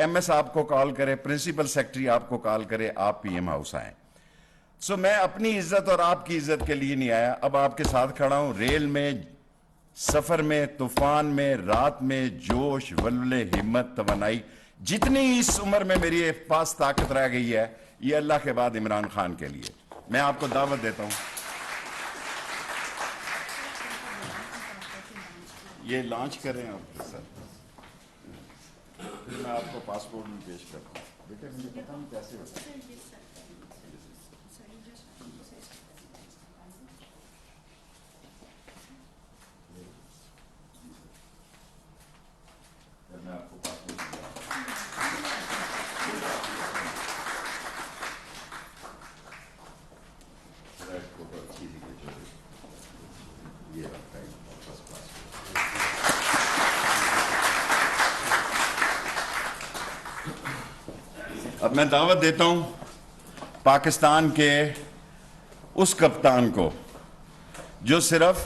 MS آپ کو کال کرے, پرنسپل سیکرٹری آپ کو کال کرے, آپ PM ہاؤس آئیں. سو میں اپنی عزت اور آپ کی عزت کے لیے نہیں آیا, اب آپ کے ساتھ کھڑا ہوں. ریل میں, سفر میں, طوفان میں, رات میں, جوش, ولولے, ہمت, توانائی, جتنی اس عمر میں میری پاس طاقت رہ گئی ہے, یہ اللہ کے بعد عمران خان کے لیے. میں آپ کو دعوت دیتا ہوں. یہ لانچ کریں آپ سر, پھر میں آپ کو پاسپورٹ بھی پیش کرتا ہوں. بیٹے مجھے پتا نہیں کیسے ہوتا ہے. میں آپ کو پاسپورٹ یہ رکھتا ہے. اب میں دعوت دیتا ہوں پاکستان کے اس کپتان کو جو صرف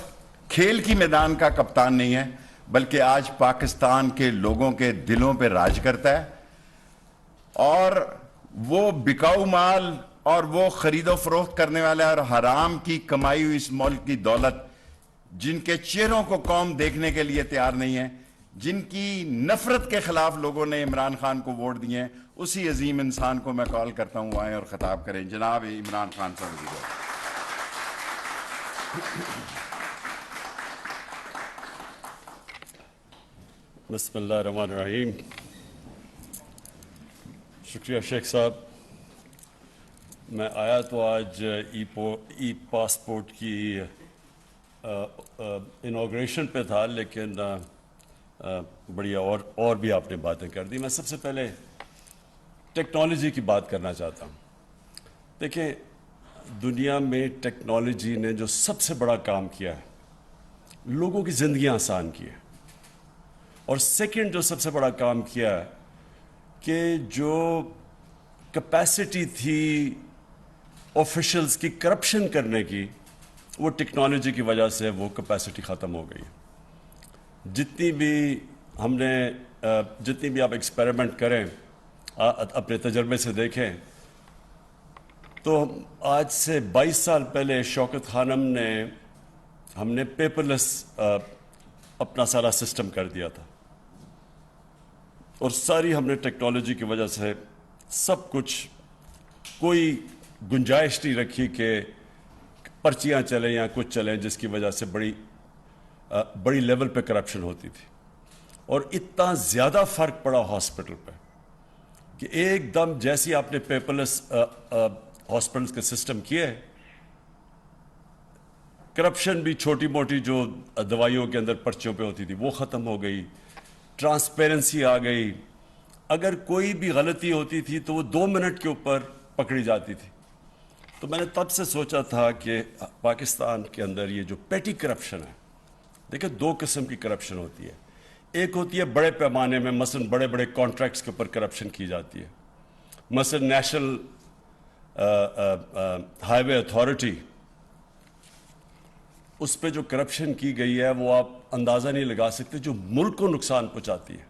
کھیل کی میدان کا کپتان نہیں ہے, بلکہ آج پاکستان کے لوگوں کے دلوں پہ راج کرتا ہے. اور وہ بکاؤ مال اور وہ خرید و فروخت کرنے والے اور حرام کی کمائی ہوئی اس ملک کی دولت, جن کے چہروں کو قوم دیکھنے کے لیے تیار نہیں ہے, جن کی نفرت کے خلاف لوگوں نے عمران خان کو ووٹ دیے ہیں, اسی عظیم انسان کو میں کال کرتا ہوں آئیں اور خطاب کریں. جناب عمران خان صاحب. بسم اللہ الرحمن الرحیم. شکریہ شیخ صاحب. میں آیا تو آج ای پاسپورٹ کی انوگریشن پہ تھا, لیکن بڑی اور بھی آپ نے باتیں کر دی. میں سب سے پہلے ٹیکنالوجی کی بات کرنا چاہتا ہوں. دیکھیں, دنیا میں ٹیکنالوجی نے جو سب سے بڑا کام کیا ہے, لوگوں کی زندگیاں آسان کی ہے. اور سیکنڈ جو سب سے بڑا کام کیا ہے کہ جو کیپیسٹی تھی آفیشلز کی کرپشن کرنے کی, وہ ٹیکنالوجی کی وجہ سے وہ کیپیسٹی ختم ہو گئی. جتنی بھی آپ ایکسپیریمنٹ کریں, اپنے تجربے سے دیکھیں, تو آج سے 22 سال پہلے شوکت خانم نے ہم نے پیپر لیس اپنا سارا سسٹم کر دیا تھا, اور ساری ہم نے ٹیکنالوجی کی وجہ سے سب کچھ, کوئی گنجائش نہیں رکھی کہ پرچیاں چلیں یا کچھ چلیں, جس کی وجہ سے بڑی لیول پہ کرپشن ہوتی تھی. اور اتنا زیادہ فرق پڑا ہاسپٹل پہ کہ ایک دم جیسی آپ نے پیپر لیس ہاسپٹلس کے سسٹم کیے, کرپشن بھی چھوٹی موٹی جو دوائیوں کے اندر پرچیوں پہ ہوتی تھی وہ ختم ہو گئی, ٹرانسپیرنسی آ گئی. اگر کوئی بھی غلطی ہوتی تھی تو وہ 2 منٹ کے اوپر پکڑی جاتی تھی. تو میں نے تب سے سوچا تھا کہ پاکستان کے اندر یہ جو پیٹی کرپشن ہے, دیکھیں 2 قسم کی کرپشن ہوتی ہے. ایک ہوتی ہے بڑے پیمانے میں, مثلا بڑے بڑے کانٹریکٹس کے اوپر کرپشن کی جاتی ہے. مثلا نیشنل ہائی وے اتھارٹی, اس پہ جو کرپشن کی گئی ہے وہ آپ اندازہ نہیں لگا سکتے, جو ملک کو نقصان پہنچاتی ہے.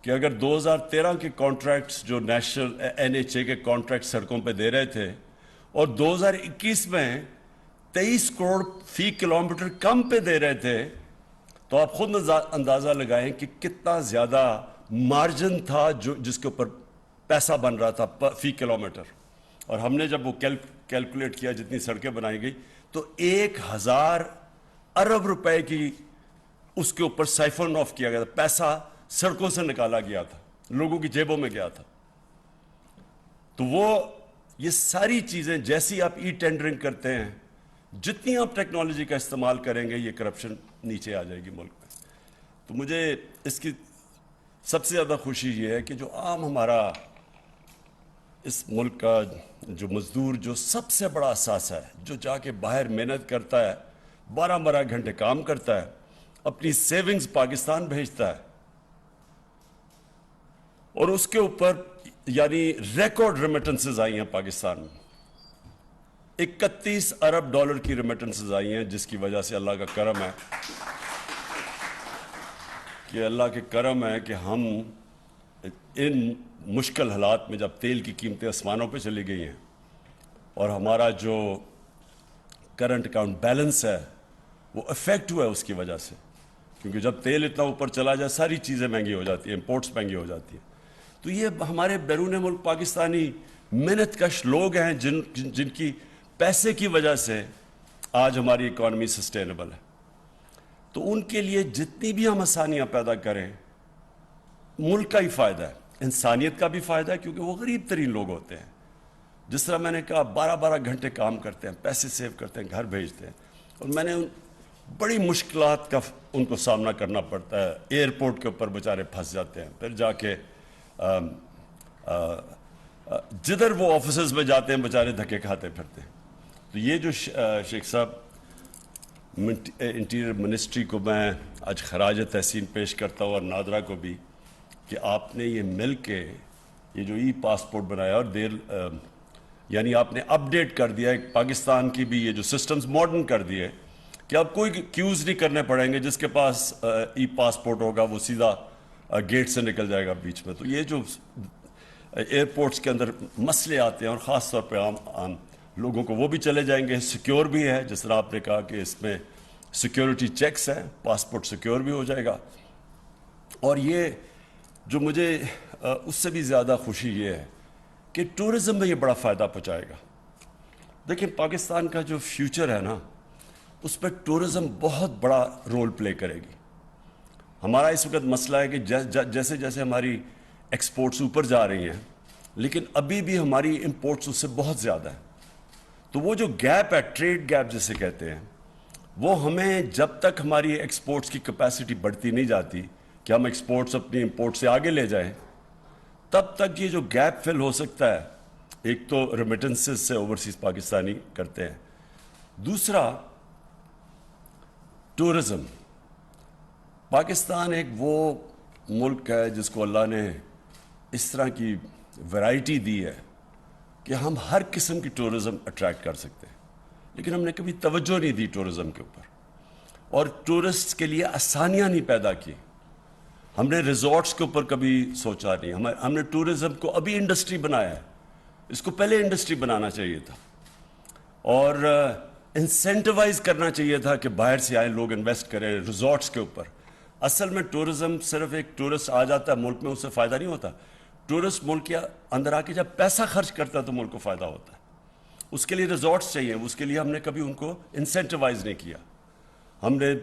کہ اگر 2013 کے کانٹریکٹس جو نیشنل NHA کے کانٹریکٹ سڑکوں پہ دے رہے تھے, اور 2021 میں 23 کروڑ فی کلومیٹر کم پہ دے رہے تھے, تو آپ خود اندازہ لگائیں کہ کتنا زیادہ مارجن تھا جس کے اوپر پیسہ بن رہا تھا فی کلومیٹر. اور ہم نے جب وہ کیلکولیٹ کیا جتنی سڑکیں بنائی گئی, تو 1000 ارب روپے کی اس کے اوپر سائفن آف کیا گیا تھا, پیسہ سڑکوں سے نکالا گیا تھا, لوگوں کی جیبوں میں گیا تھا. تو یہ ساری چیزیں جیسی آپ ای ٹینڈرنگ کرتے ہیں, جتنی آپ ٹیکنالوجی کا استعمال کریں گے, یہ کرپشن نیچے آ جائے گی ملک میں. تو مجھے اس کی سب سے زیادہ خوشی یہ ہے کہ جو عام ہمارا اس ملک کا جو مزدور, جو سب سے بڑا اثاثہ ہے, جو جا کے باہر محنت کرتا ہے, 12 گھنٹے کام کرتا ہے, اپنی سیونگز پاکستان بھیجتا ہے, اور اس کے اوپر یعنی ریکارڈ ریمیٹنسز آئی ہیں پاکستان میں. 31 ارب ڈالر کی ریمیٹنسز آئی ہیں, جس کی وجہ سے اللہ کا کرم ہے کہ ہم ان مشکل حالات میں جب تیل کی قیمتیں آسمانوں پہ چلی گئی ہیں اور ہمارا جو کرنٹ اکاؤنٹ بیلنس ہے وہ افیکٹ ہوا ہے اس کی وجہ سے، کیونکہ جب تیل اتنا اوپر چلا جائے ساری چیزیں مہنگی ہو جاتی ہیں، امپورٹس مہنگی ہو جاتی ہیں. تو یہ ہمارے بیرون ملک پاکستانی محنت کش لوگ ہیں جن کی پیسے کی وجہ سے آج ہماری اکانومی سسٹینیبل ہے. تو ان کے لیے جتنی بھی ہم آسانیاں پیدا کریں ملک کا ہی فائدہ ہے، انسانیت کا بھی فائدہ ہے، کیونکہ وہ غریب ترین لوگ ہوتے ہیں. جس طرح میں نے کہا 12 گھنٹے کام کرتے ہیں، پیسے سیو کرتے ہیں، گھر بھیجتے ہیں، اور میں نے بڑی مشکلات کا ان کو سامنا کرنا پڑتا ہے. ایئرپورٹ کے اوپر بیچارے پھنس جاتے ہیں، پھر جا کے جدھر وہ آفیسز میں جاتے ہیں بیچارے دھکے کھاتے پھرتے ہیں. تو یہ جو شیخ صاحب انٹیریئر منسٹری کو میں آج خراج تحسین پیش کرتا ہوں، اور نادرا کو بھی، کہ آپ نے یہ مل کے یہ جو ای پاسپورٹ بنایا اور یعنی آپ نے اپ ڈیٹ کر دیا پاکستان کی بھی یہ جو سسٹمز ماڈرن کر دیے کہ اب کوئی کیوز نہیں کرنے پڑیں گے. جس کے پاس ای پاسپورٹ ہوگا وہ سیدھا گیٹ سے نکل جائے گا بیچ میں. تو یہ جو ایئرپورٹس کے اندر مسئلے آتے ہیں اور خاص طور پہ عام لوگوں کو، وہ بھی چلے جائیں گے. سیکیور بھی ہے، جس طرح آپ نے کہا کہ اس میں سیکیورٹی چیکس ہیں، پاسپورٹ سیکیور بھی ہو جائے گا. اور یہ جو مجھے اس سے بھی زیادہ خوشی یہ ہے کہ ٹورزم میں یہ بڑا فائدہ پہنچائے گا. دیکھیں پاکستان کا جو فیوچر ہے نا، اس پہ ٹورزم بہت بڑا رول پلے کرے گی. ہمارا اس وقت مسئلہ ہے کہ جیسے جیسے ہماری ایکسپورٹس اوپر جا رہی ہیں، لیکن ابھی بھی ہماری امپورٹس اس سے بہت زیادہ ہے. تو وہ جو گیپ ہے، ٹریڈ گیپ جسے کہتے ہیں، وہ ہمیں جب تک ہماری ایکسپورٹس کی کیپیسٹی بڑھتی نہیں جاتی کہ ہم ایکسپورٹس اپنی امپورٹ سے آگے لے جائیں، تب تک یہ جو گیپ فل ہو سکتا ہے. ایک تو ریمیٹنسز سے اوورسیز پاکستانی کرتے ہیں، دوسرا ٹورزم. پاکستان ایک وہ ملک ہے جس کو اللہ نے اس طرح کی ویرائٹی دی ہے کہ ہم ہر قسم کی ٹورزم اٹریکٹ کر سکتے ہیں، لیکن ہم نے کبھی توجہ نہیں دی ٹورزم کے اوپر، اور ٹورسٹ کے لیے آسانیاں نہیں پیدا کی. ہم نے ریزورٹس کے اوپر کبھی سوچا نہیں. ہم نے ٹورزم کو ابھی انڈسٹری بنایا ہے، اس کو پہلے انڈسٹری بنانا چاہیے تھا، اور انسینٹیوائز کرنا چاہیے تھا کہ باہر سے آئے لوگ انویسٹ کریں ریزورٹس کے اوپر. اصل میں ٹورزم صرف ایک ٹورسٹ آ جاتا ہے ملک میں، اس سے فائدہ نہیں ہوتا. ٹورسٹ ملک کے اندر آ کے جب پیسہ خرچ کرتا ہے تو ملک کو فائدہ ہوتا ہے. اس کے لیے ریزورٹس چاہیے، اس کے لیے ہم نے کبھی ان کو انسینٹیوائز نہیں کیا. ہم نے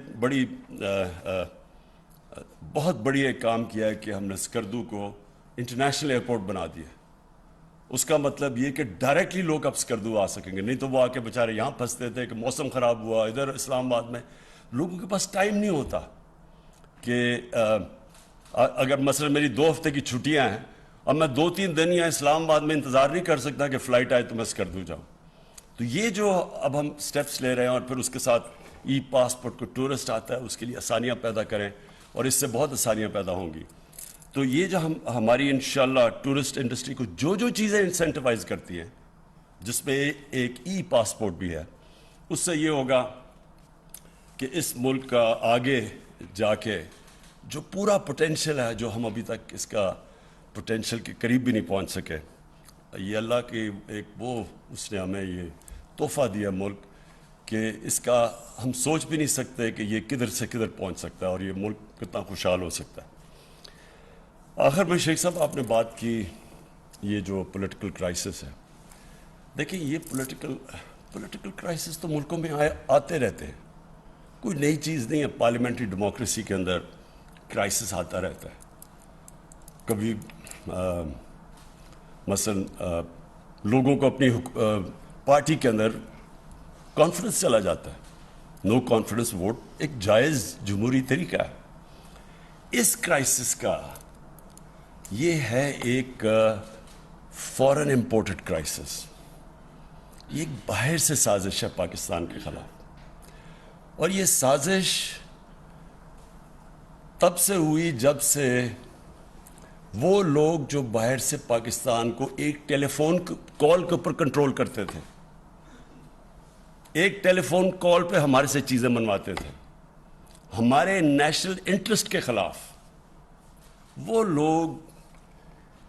بہت بڑی ایک کام کیا ہے کہ ہم نے اسکردو کو انٹرنیشنل ایئرپورٹ بنا دیا. اس کا مطلب یہ کہ ڈائریکٹلی لوگ اب اسکردو آ سکیں گے، نہیں تو وہ آ کے بیچارے یہاں پھنستے تھے کہ موسم خراب ہوا ادھر اسلام آباد میں. لوگوں کے پاس ٹائم نہیں ہوتا کہ اگر مثلا میری 2 ہفتے کی چھٹیاں ہیں اور میں 2-3 دن یا اسلام آباد میں انتظار نہیں کر سکتا کہ فلائٹ آئے تو میں اسکردو جاؤں. تو یہ جو اب ہم سٹیپس لے رہے ہیں، اور پھر اس کے ساتھ ای پاسپورٹ کو ٹورسٹ آتا ہے اس کے لیے آسانیاں پیدا کریں، اور اس سے بہت آسانیاں پیدا ہوں گی. تو یہ جو ہماری انشاءاللہ ٹورسٹ انڈسٹری کو جو چیزیں انسینٹیوائز کرتی ہیں، جس میں ایک ای پاسپورٹ بھی ہے، اس سے یہ ہوگا کہ اس ملک کا آگے جا کے جو پورا پوٹینشیل ہے، جو ہم ابھی تک اس کا پوٹینشیل کے قریب بھی نہیں پہنچ سکے، یہ اللہ کی اس نے ہمیں یہ تحفہ دیا ملک کہ اس کا ہم سوچ بھی نہیں سکتے کہ یہ کدھر سے کدھر پہنچ سکتا ہے اور یہ ملک کتنا خوشحال ہو سکتا ہے. آخر میں شیخ صاحب آپ نے بات کی یہ جو پولیٹیکل کرائسس ہے. دیکھیں یہ پولیٹیکل کرائسس تو ملکوں میں آتے رہتے ہیں، کوئی نئی چیز نہیں ہے. پارلیمنٹری ڈیموکریسی کے اندر کرائسس آتا رہتا ہے. کبھی مثلا لوگوں کو اپنی پارٹی کے اندر کانفیڈنس چلا جاتا ہے. نو کانفیڈنس ووٹ ایک جائز جمہوری طریقہ ہے. اس کرائسس کا یہ ہے ایک فورن امپورٹڈ کرائسس. یہ ایک باہر سے سازش ہے پاکستان کے خلاف، اور یہ سازش تب سے ہوئی جب سے وہ لوگ جو باہر سے پاکستان کو ایک ٹیلی فون کال کے اوپر کنٹرول کرتے تھے، ایک ٹیلی فون کال پہ ہمارے سے چیزیں منواتے تھے ہمارے نیشنل انٹرسٹ کے خلاف، وہ لوگ